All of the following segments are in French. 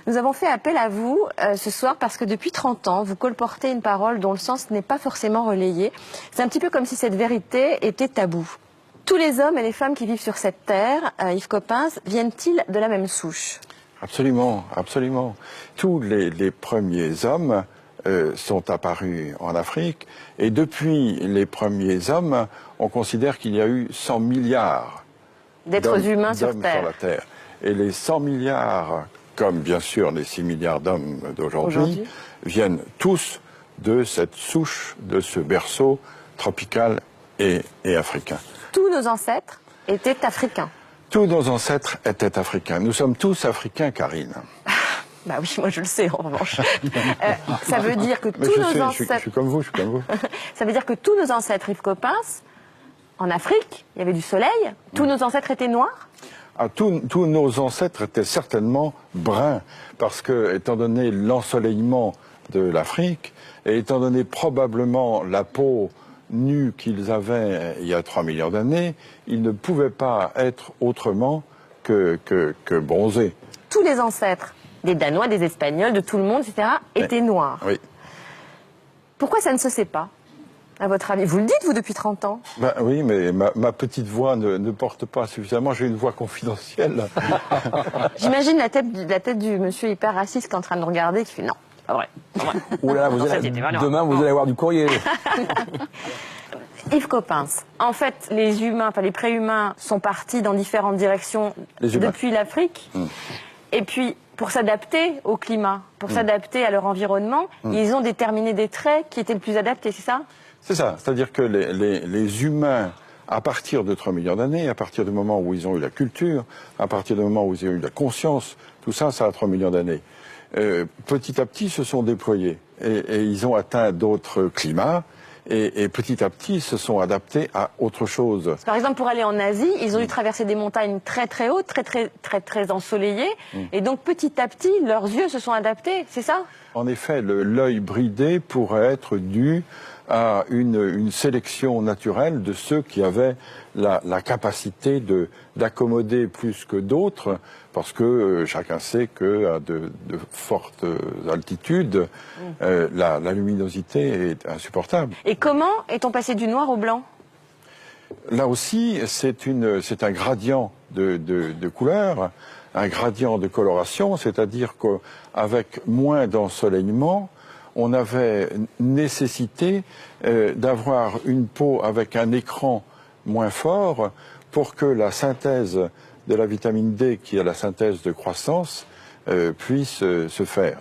Nous avons fait appel à vous ce soir parce que depuis 30 ans, vous colportez une parole dont le sens n'est pas forcément relayé. C'est un petit peu comme si cette vérité était taboue. Tous les hommes et les femmes qui vivent sur cette terre, Yves Coppens, viennent-ils de la même souche? Absolument, absolument. Tous les premiers hommes sont apparus en Afrique et depuis les premiers hommes, on considère qu'il y a eu 100 milliards d'êtres humains sur Terre. la Terre. Et les 100 milliards, comme bien sûr les 6 milliards d'hommes d'aujourd'hui, viennent tous de cette souche, de ce berceau tropical et africain. Tous nos ancêtres étaient africains. Tous nos ancêtres étaient africains. Nous sommes tous africains, Karine. Bah oui, moi je le sais en revanche. Ça veut dire que tous nos ancêtres... Je suis comme vous, je suis comme vous. Ça veut dire que tous nos ancêtres, Yves Coppens, en Afrique, il y avait du soleil, tous nos ancêtres étaient noirs? Tous nos ancêtres étaient certainement bruns, parce que, étant donné l'ensoleillement de l'Afrique, et étant donné probablement la peau nue qu'ils avaient il y a 3 millions d'années, ils ne pouvaient pas être autrement que bronzés. Tous les ancêtres, des Danois, des Espagnols, de tout le monde, etc., étaient noirs. Oui. Pourquoi ça ne se sait pas, à votre avis? Vous le dites, vous, depuis 30 ans. Ben oui, mais ma petite voix ne porte pas suffisamment. J'ai une voix confidentielle. J'imagine la tête du monsieur hyper raciste qui est en train de nous regarder, qui fait non, c'est pas vrai. Oula, demain vous allez avoir du courrier. Yves Coppens, en fait, les humains, enfin les préhumains sont partis dans différentes directions depuis l'Afrique. Et puis, pour s'adapter au climat, pour s'adapter à leur environnement, ils ont déterminé des traits qui étaient le plus adaptés, c'est ça? C'est ça, c'est-à-dire que les humains, à partir de 3 millions d'années, à partir du moment où ils ont eu la culture, à partir du moment où ils ont eu la conscience, tout ça, ça a 3 millions d'années. Petit à petit, se sont déployés et ils ont atteint d'autres climats. Et petit à petit, se sont adaptés à autre chose. Par exemple, pour aller en Asie, ils ont dû traverser des montagnes très très hautes, très ensoleillées. Et donc, petit à petit, leurs yeux se sont adaptés, c'est ça? En effet, l'œil bridé pourrait être dû à une sélection naturelle de ceux qui avaient la capacité d'accommoder plus que d'autres, parce que chacun sait qu'à de fortes altitudes, la luminosité est insupportable. Et comment est-on passé du noir au blanc? Là aussi, c'est un gradient de couleur, un gradient de coloration, c'est-à-dire qu'avec moins d'ensoleillement, on avait nécessité d'avoir une peau avec un écran moins fort pour que la synthèse de la vitamine D, qui est la synthèse de croissance, puisse se faire.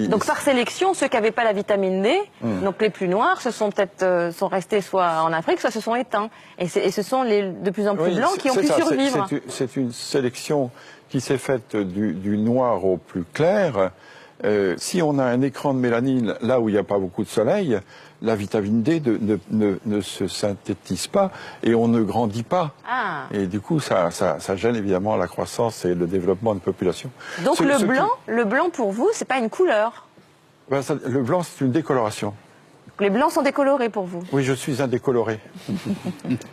Donc par sélection, ceux qui n'avaient pas la vitamine D, donc les plus noirs, sont restés soit en Afrique, soit se sont éteints. Et ce sont les de plus en plus blancs qui ont pu survivre. C'est une sélection qui s'est faite du noir au plus clair. Si on a un écran de mélanine là où il n'y a pas beaucoup de soleil, la vitamine D ne se synthétise pas et on ne grandit pas. Et du coup, ça gêne évidemment la croissance et le développement de population. Donc le blanc pour vous, c'est pas une couleur? Le blanc, c'est une décoloration. Les blancs sont décolorés pour vous? Oui, je suis un décoloré.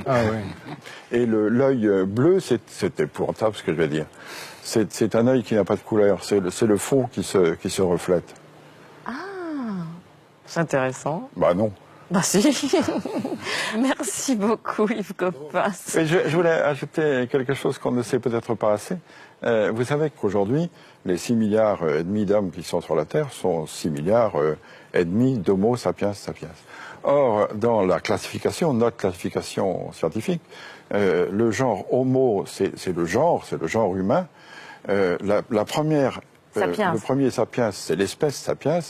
Ah oui. Et l'œil bleu, c'est épouvantable ce que je vais dire. C'est un œil qui n'a pas de couleur, c'est le fond qui se reflète. Ah, c'est intéressant. Bah non. Bah si. Merci beaucoup Yves Coppens. Je voulais ajouter quelque chose qu'on ne sait peut-être pas assez. Vous savez qu'aujourd'hui, les 6 milliards et demi d'hommes qui sont sur la Terre sont 6 milliards et demi d'Homo sapiens sapiens. Or, dans la classification, notre classification scientifique, le genre Homo, c'est le genre humain. Le premier sapiens, c'est l'espèce sapiens,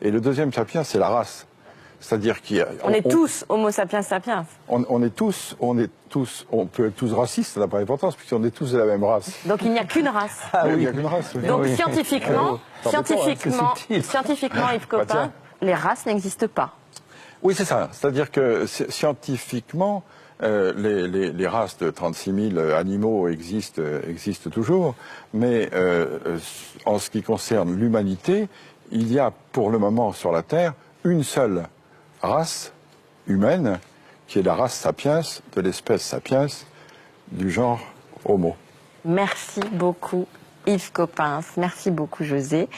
et le deuxième sapiens, c'est la race. C'est-à-dire on est tous Homo sapiens sapiens. On peut être tous racistes, ça n'a pas d'importance, puisqu'on est tous de la même race. Donc il n'y a qu'une race. Ah oui, il n'y a qu'une race. Oui. Donc scientifiquement, Yves Coppens, les races n'existent pas. Oui, c'est ça. C'est-à-dire que scientifiquement, les races de 36 000 animaux existent toujours, mais en ce qui concerne l'humanité, il y a pour le moment sur la Terre une seule race humaine, qui est la race sapiens, de l'espèce sapiens, du genre Homo. Merci beaucoup Yves Coppens. Merci beaucoup, José.